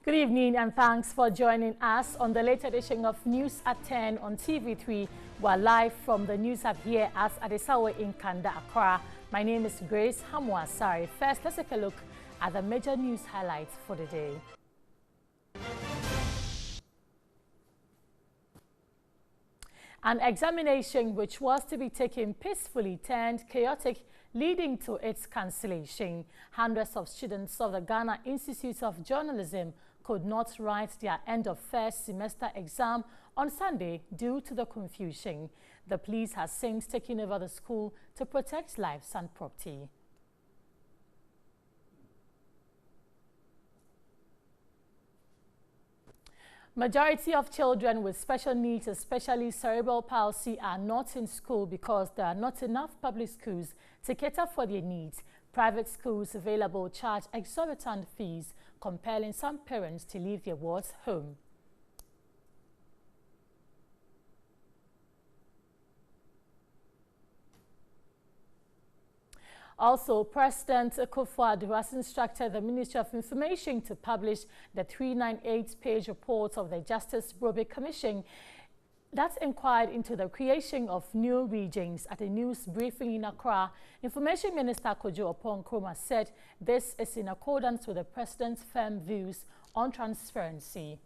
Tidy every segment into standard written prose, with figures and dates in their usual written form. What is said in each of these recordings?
Good evening and thanks for joining us on the latest edition of News at 10 on TV3. We're live from the News Hub here at Adesawe in Kanda, Accra. My name is Grace Hamwasari. First, let's take a look at the major news highlights for the day. An examination which was to be taken peacefully turned chaotic, leading to its cancellation. Hundreds of students of the Ghana Institute of Journalism could not write their end of first semester exam on Sunday due to the confusion. The police has since taken over the school to protect lives and property. Majority of children with special needs, especially cerebral palsy, are not in school because there are not enough public schools to cater for their needs. Private schools available charge exorbitant fees, compelling some parents to leave their wards home. Also, President Akufo-Addo has instructed the Ministry of Information to publish the 398-page report of the Justice Brobe Commission that inquired into the creation of new regions. At a news briefing in Accra, Information Minister Kojo Oppong-Nkrumah said this is in accordance with the President's firm views on transparency.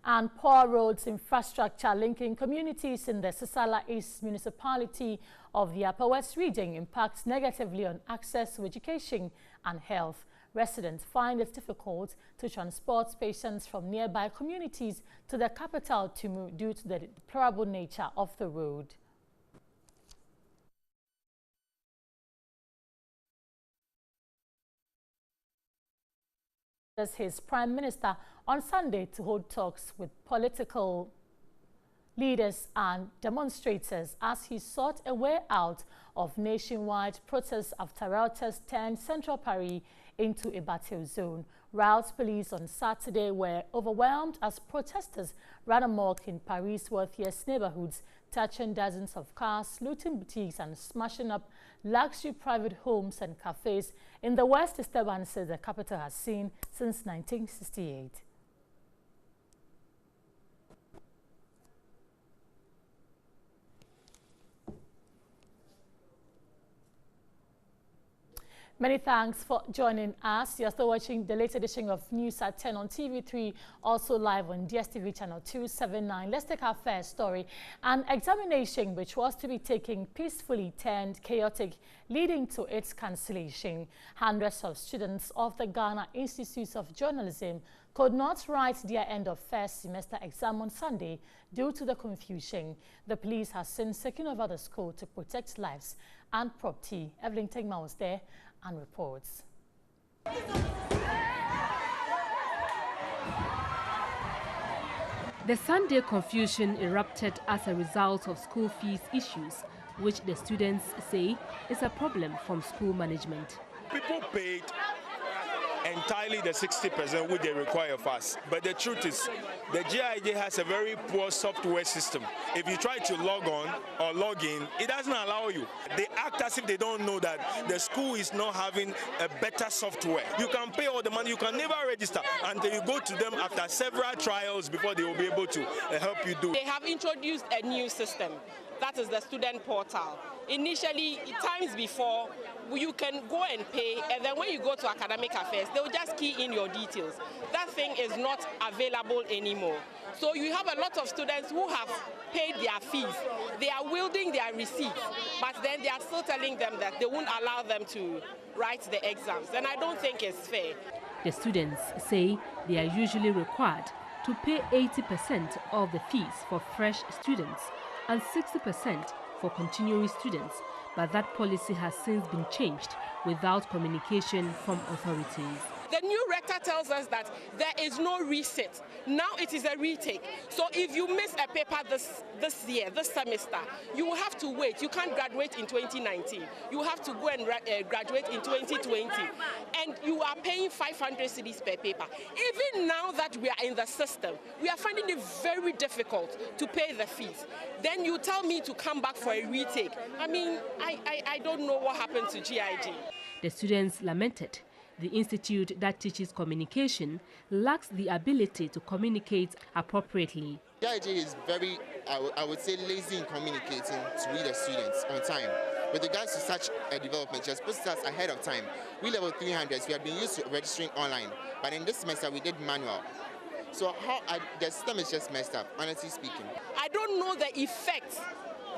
And poor roads infrastructure linking communities in the Sisala East municipality of the Upper West region impacts negatively on access to education and health. Residents find it difficult to transport patients from nearby communities to the capital due to the deplorable nature of the road. His Prime Minister on Sunday to hold talks with political leaders and demonstrators as he sought a way out of nationwide protests after rioters turned Central Paris into a battle zone. Riot police on Saturday were overwhelmed as protesters ran amok in Paris' wealthiest neighborhoods, touching dozens of cars, looting boutiques and smashing up luxury private homes and cafes in the worst disturbances the capital has seen since 1968. Many thanks for joining us. You're still watching the latest edition of News at 10 on TV3, also live on DSTV channel 279. Let's take our first story. An examination which was to be taken peacefully turned chaotic, leading to its cancellation. Hundreds of students of the Ghana Institute of Journalism could not write their end of first semester exam on Sunday due to the confusion. The police has since taken over the school to protect lives and property. Evelyn Tegma was there and reports. The Sunday confusion erupted as a result of school fees issues, which the students say is a problem from school management. People paid entirely the 60% which they require of us. But the truth is, the GIJ has a very poor software system. If you try to log on or log in, it doesn't allow you. They act as if they don't know that the school is not having a better software. You can pay all the money, you can never register until you go to them after several trials before they will be able to help you do. They have introduced a new system. That is the student portal. Initially, times before, you can go and pay, and then when you go to academic affairs, they will just key in your details. That thing is not available anymore. So you have a lot of students who have paid their fees. They are wielding their receipts, but then they are still telling them that they won't allow them to write the exams. And I don't think it's fair. The students say they are usually required to pay 80% of the fees for fresh students and 60% for continuing students, but that policy has since been changed without communication from authorities. The new rector tells us that there is no resit. Now it is a retake. So if you miss a paper this year, this semester, you will have to wait. You can't graduate in 2019. You have to go and graduate in 2020. And you are paying 500 cedis per paper. Even now that we are in the system, we are finding it very difficult to pay the fees. Then you tell me to come back for a retake. I mean, I don't know what happened to GIG. The students lamented the institute that teaches communication lacks the ability to communicate appropriately. The idea is very, I would say, lazy in communicating to we the students on time. With regards to such a development, just put us ahead of time. We level 300s, we have been used to registering online, but in this semester we did manual. So the system is just messed up, honestly speaking. I don't know the effect,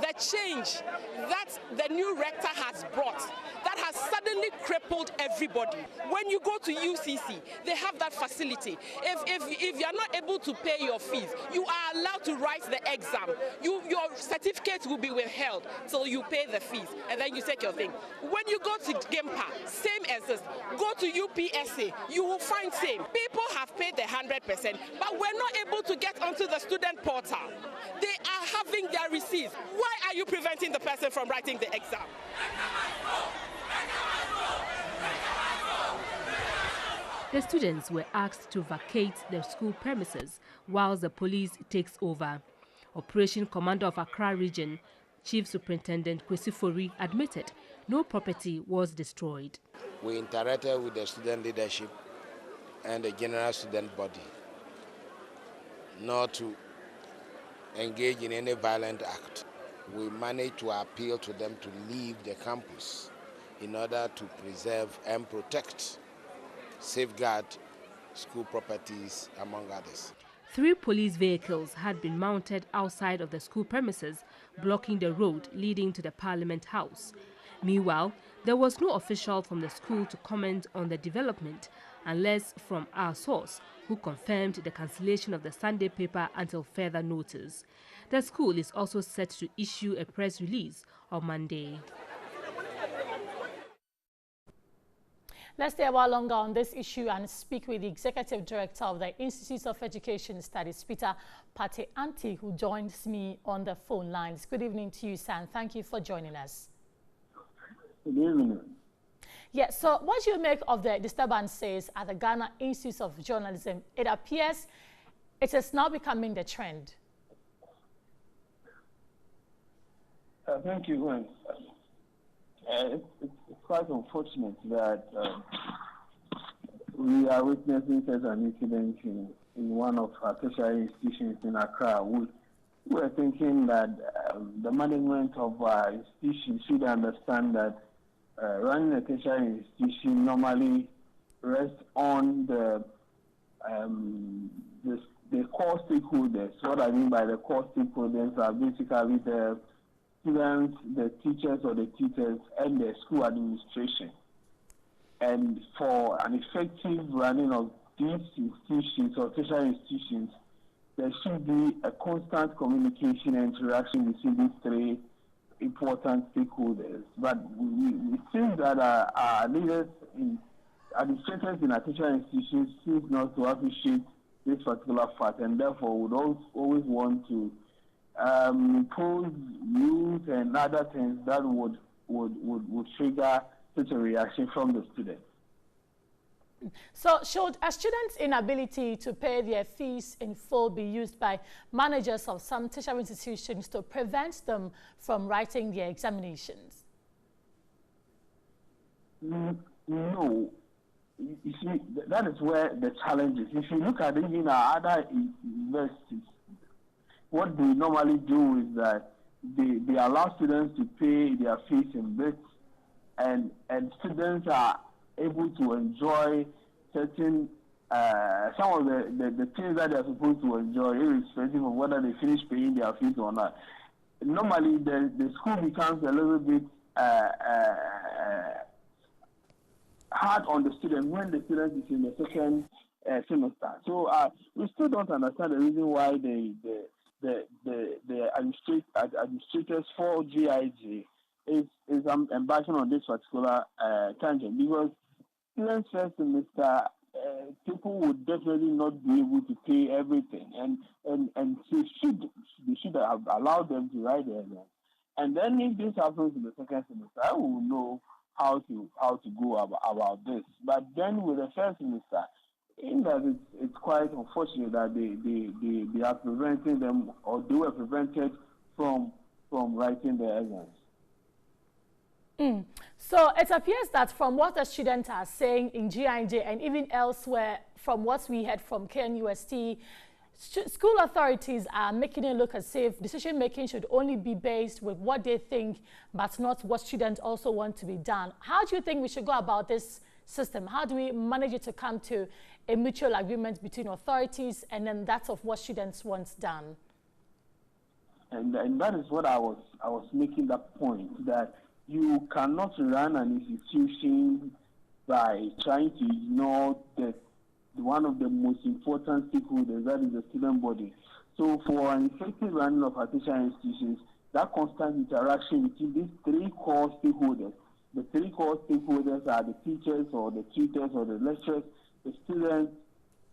the change that the new rector has brought that has suddenly crippled everybody. When you go to UCC, they have that facility. If you are not able to pay your fees, you are allowed to write the exam. Your certificate will be withheld till you pay the fees, and then you take your thing. When you go to GIMPA, same as this. Go to UPSA, you will find same. People have paid the 100%, but we're not able to get onto the student portal. They are having their receipts. Why are you preventing the person from writing the exam? The students were asked to vacate the school premises whilst the police takes over. Operation Commander of Accra Region, Chief Superintendent Kwesifori, admitted no property was destroyed. We interacted with the student leadership and the general student body not to engage in any violent act. We managed to appeal to them to leave the campus in order to preserve and protect, safeguard school properties, among others. 3 police vehicles had been mounted outside of the school premises, blocking the road leading to the Parliament House. Meanwhile, there was no official from the school to comment on the development, unless from our source, who confirmed the cancellation of the Sunday paper until further notice. The school is also set to issue a press release on Monday. Let's stay a while longer on this issue and speak with the Executive Director of the Institute of Education Studies, Peter Pate-Anti, who joins me on the phone lines. Good evening to you, Sam. Thank you for joining us. Good evening. Yes, so what do you make of the disturbances at the Ghana Institute of Journalism? It appears it is now becoming the trend. Thank you, Gwen. It's quite unfortunate that we are witnessing such an incident in one of our tertiary institutions in Accra. We were thinking that the management of our institution should understand that running a tertiary institution normally rests on the core stakeholders. What I mean by the core stakeholders are basically the students, the teachers or the tutors, and the school administration. And for an effective running of these institutions or tertiary institutions, there should be a constant communication and interaction between these 3 important stakeholders. But we think that our leaders, administrators in our tertiary institutions, seem not to appreciate this particular fact, and therefore would always want to impose rules and other things that would trigger such a reaction from the students. So should a student's inability to pay their fees in full be used by managers of some tertiary institutions to prevent them from writing their examinations? No. You see, that is where the challenge is. If you look at even our other universities, what they normally do is that they allow students to pay their fees in bits, and students are able to enjoy certain some of the things that they're supposed to enjoy, irrespective of whether they finish paying their fees or not. Normally, the school becomes a little bit hard on the student when the student is in the second semester. So we still don't understand the reason why the administrators for GIG is embarking on this particular tangent, because students first semester, people would definitely not be able to pay everything, and they should have allowed them to write their exam. And then if this happens in the second semester, I will know how to go about this. But then with the first semester, in that it's quite unfortunate that they are preventing them, or they were prevented from writing their exams. So it appears that from what the students are saying in GIJ and even elsewhere, from what we heard from KNUST, school authorities are making it look as if decision-making should only be based with what they think, but not what students also want to be done. How do you think we should go about this system? How do we manage it to come to a mutual agreement between authorities and then that of what students want done? And that is what I was making that point, that you cannot run an institution by trying to ignore one of the most important stakeholders, that is the student body. So for an effective running of artificial institutions, that constant interaction between these three core stakeholders, the three core stakeholders are the teachers or the tutors or the lecturers, the students,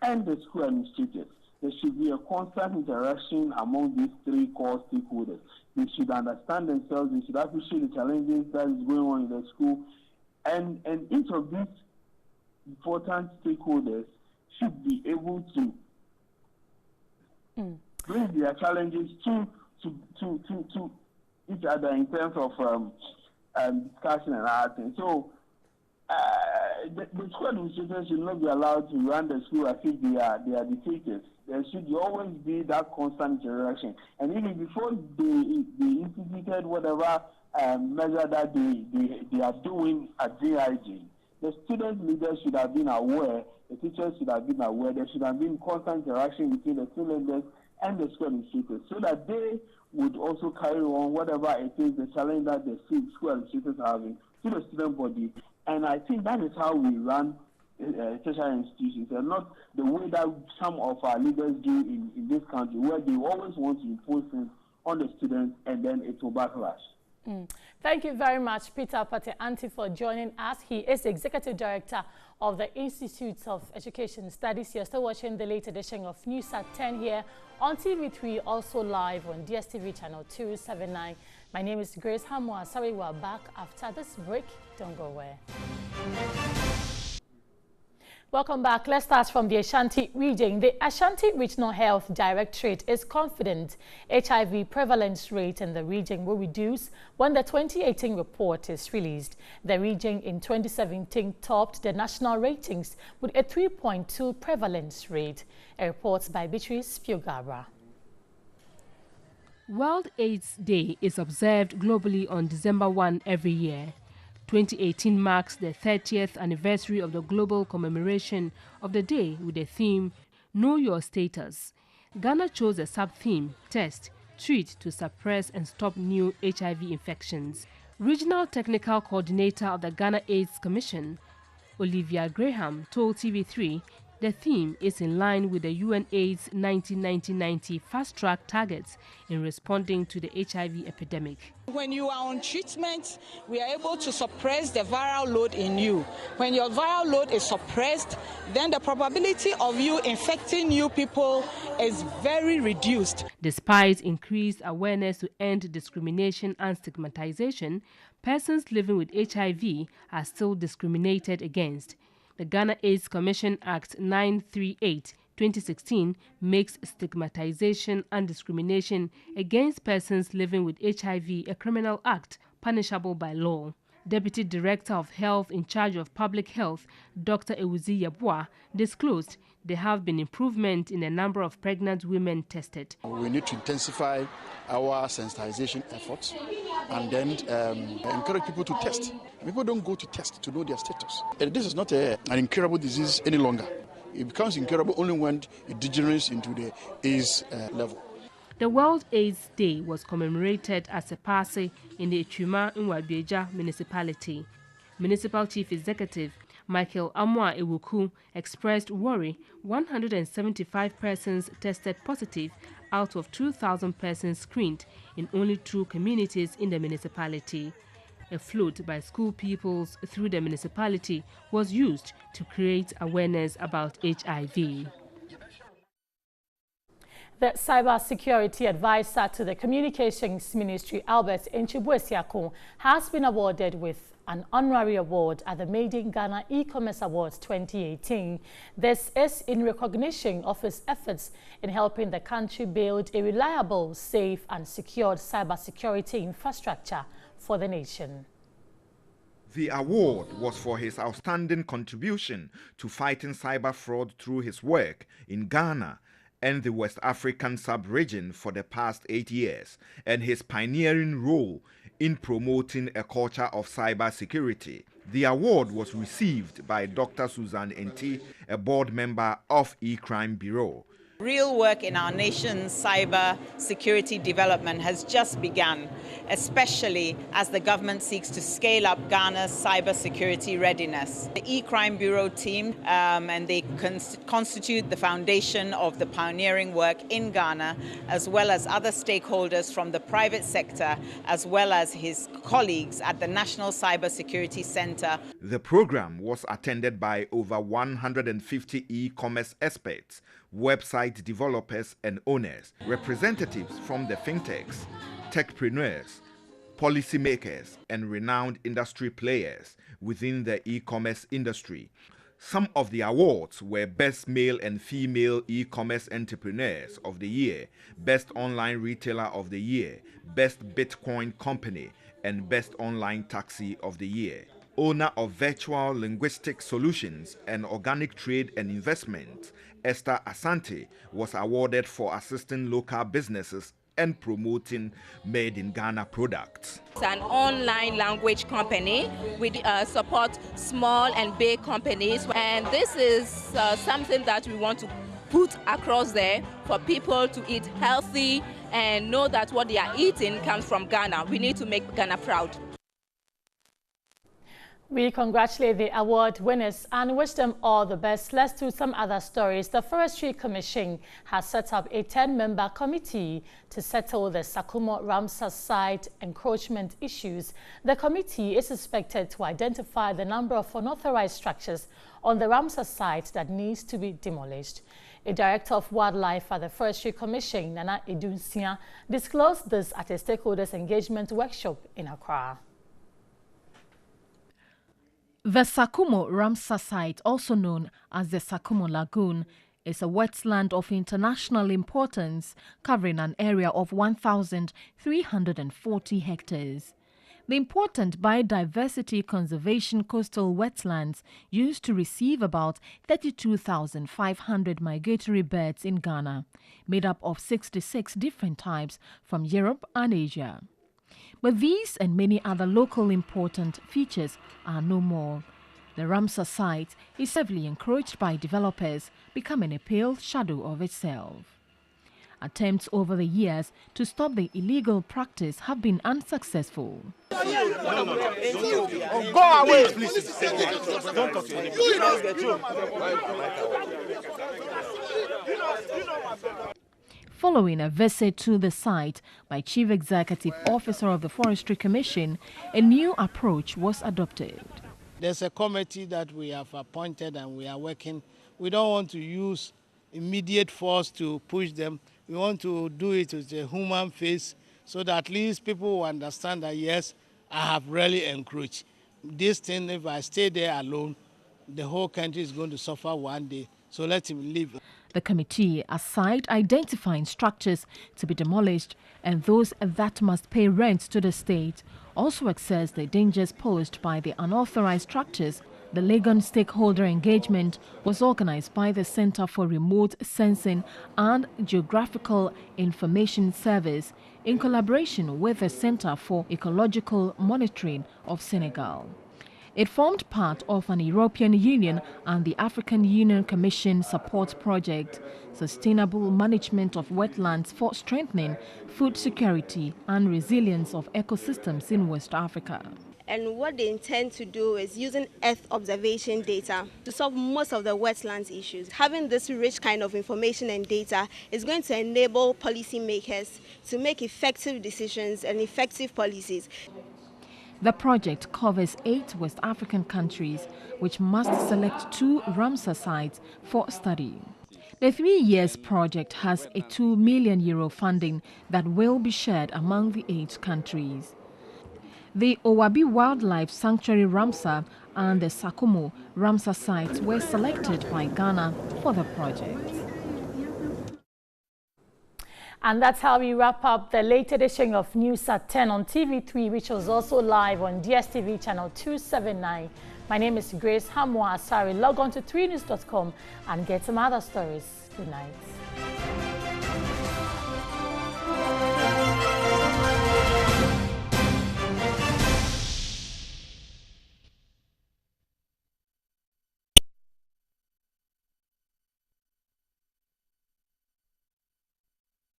and the school administrators. There should be a constant interaction among these three core stakeholders. They should understand themselves, they should appreciate the challenges that is going on in the school, and each of these important stakeholders should be able to bring their challenges to each other in terms of discussion and acting. So the school administrators should not be allowed to run the school as if they are dictators. There should always be that constant interaction. And even before they instituted whatever measure that they are doing at GIG, the student leaders should have been aware, the teachers should have been aware, there should have been constant interaction between the student leaders and the school administrators so that they would also carry on whatever it is, the challenge that the school administrators are having to the student body. And I think that is how we run tertiary institutions, and not the way that some of our leaders do in this country, where they always want to impose things on the students and then it will backlash. Thank you very much, Peter Pate-Anti, for joining us. He is the Executive Director of the Institute of Education Studies. You're still watching the late edition of NEWSAT10 here on TV3, also live on DSTV channel 279. My name is Grace Hamwa. Sorry, we're back after this break. Don't go away. Welcome back. Let's start from the Ashanti region. The Ashanti Regional Health Directorate is confident HIV prevalence rate in the region will reduce when the 2018 report is released. The region in 2017 topped the national ratings with a 3.2 prevalence rate. A report by Beatrice Piogara. World AIDS Day is observed globally on December 1 every year. 2018 marks the 30th anniversary of the global commemoration of the day with the theme, Know Your Status. Ghana chose a sub-theme, Test, Treat to suppress and stop new HIV infections. Regional Technical Coordinator of the Ghana AIDS Commission, Olivia Graham, told TV3 the theme is in line with the UN AIDS 1990 fast-track targets in responding to the HIV epidemic. When you are on treatment, we are able to suppress the viral load in you. When your viral load is suppressed, then the probability of you infecting new people is very reduced. Despite increased awareness to end discrimination and stigmatization, persons living with HIV are still discriminated against. The Ghana AIDS Commission Act 938/2016 makes stigmatization and discrimination against persons living with HIV a criminal act punishable by law. Deputy Director of Health in charge of Public Health, Dr. Ewuzi Yabua, disclosed there have been improvement in the number of pregnant women tested. We need to intensify our sensitization efforts and then encourage people to test. People don't go to test to know their status. And this is not an incurable disease any longer. It becomes incurable only when it degenerates into the AIDS level. The World AIDS Day was commemorated as a party in the Echuma Nwadweja municipality. Municipal Chief Executive Michael Amwa Ewuku expressed worry 175 persons tested positive out of 2,000 persons screened in only 2 communities in the municipality. A float by school pupils through the municipality was used to create awareness about HIV. The cybersecurity advisor to the Communications Ministry, Albert Nchibwesiako, has been awarded with an honorary award at the Made in Ghana E-Commerce Awards 2018. This is in recognition of his efforts in helping the country build a reliable, safe and secured cybersecurity infrastructure for the nation. The award was for his outstanding contribution to fighting cyber fraud through his work in Ghana and the West African sub-region for the past 8 years, and his pioneering role in promoting a culture of cyber security. The award was received by Dr. Susan Enti, a board member of E-Crime Bureau. Real work in our nation's cyber security development has just begun, especially as the government seeks to scale up Ghana's cyber security readiness. The E-Crime Bureau team, and they constitute the foundation of the pioneering work in Ghana, as well as other stakeholders from the private sector, as well as his colleagues at the National Cyber Security Center. The program was attended by over 150 e-commerce experts, website developers and owners, representatives from the fintechs, techpreneurs, policymakers, and renowned industry players within the e-commerce industry. Some of the awards were Best Male and Female E-Commerce Entrepreneurs of the Year, Best Online Retailer of the Year, Best Bitcoin Company, and Best Online Taxi of the Year. Owner of Virtual Linguistic Solutions and Organic Trade and Investment, Esther Asante, was awarded for assisting local businesses and promoting made in Ghana products. It's an online language company. We support small and big companies, and this is something that we want to put across there for people to eat healthy and know that what they are eating comes from Ghana. We need to make Ghana proud. We congratulate the award winners and wish them all the best. Let's do some other stories. The Forestry Commission has set up a 10-member committee to settle the Sakumo Ramsar site encroachment issues. The committee is expected to identify the number of unauthorized structures on the Ramsar site that needs to be demolished. A director of wildlife at the Forestry Commission, Nana Edunsia, disclosed this at a stakeholders engagement workshop in Accra. The Sakumo Ramsar site, also known as the Sakumo Lagoon, is a wetland of international importance covering an area of 1,340 hectares. The important biodiversity conservation coastal wetlands used to receive about 32,500 migratory birds in Ghana, made up of 66 different types from Europe and Asia. But these and many other local important features are no more. The Ramsar site is heavily encroached by developers, becoming a pale shadow of itself. Attempts over the years to stop the illegal practice have been unsuccessful. Go away, please. Don't talk to me. Following a visit to the site by Chief Executive Officer of the Forestry Commission, a new approach was adopted. There's a committee that we have appointed and we are working. We don't want to use immediate force to push them. We want to do it with a human face so that at least people will understand that, yes, I have really encroached. This thing, if I stay there alone, the whole country is going to suffer one day. So let him leave. The committee, aside identifying structures to be demolished and those that must pay rent to the state, also assess the dangers posed by the unauthorized structures. The Legon stakeholder engagement was organized by the Center for Remote Sensing and Geographical Information Service in collaboration with the Center for Ecological Monitoring of Senegal. It formed part of an European Union and the African Union Commission support project, Sustainable Management of Wetlands for Strengthening Food Security and Resilience of Ecosystems in West Africa. And what they intend to do is using Earth observation data to solve most of the wetlands issues. Having this rich kind of information and data is going to enable policymakers to make effective decisions and effective policies. The project covers 8 West African countries, which must select 2 Ramsar sites for study. The 3 years project has a €2 million funding that will be shared among the 8 countries. The Owabi Wildlife Sanctuary Ramsar and the Sakumo Ramsar sites were selected by Ghana for the project. And that's how we wrap up the late edition of NEWSAT10 on TV3, which was also live on DSTV channel 279. My name is Grace Hamwa Asari. Log on to 3news.com and get some other stories. Good night.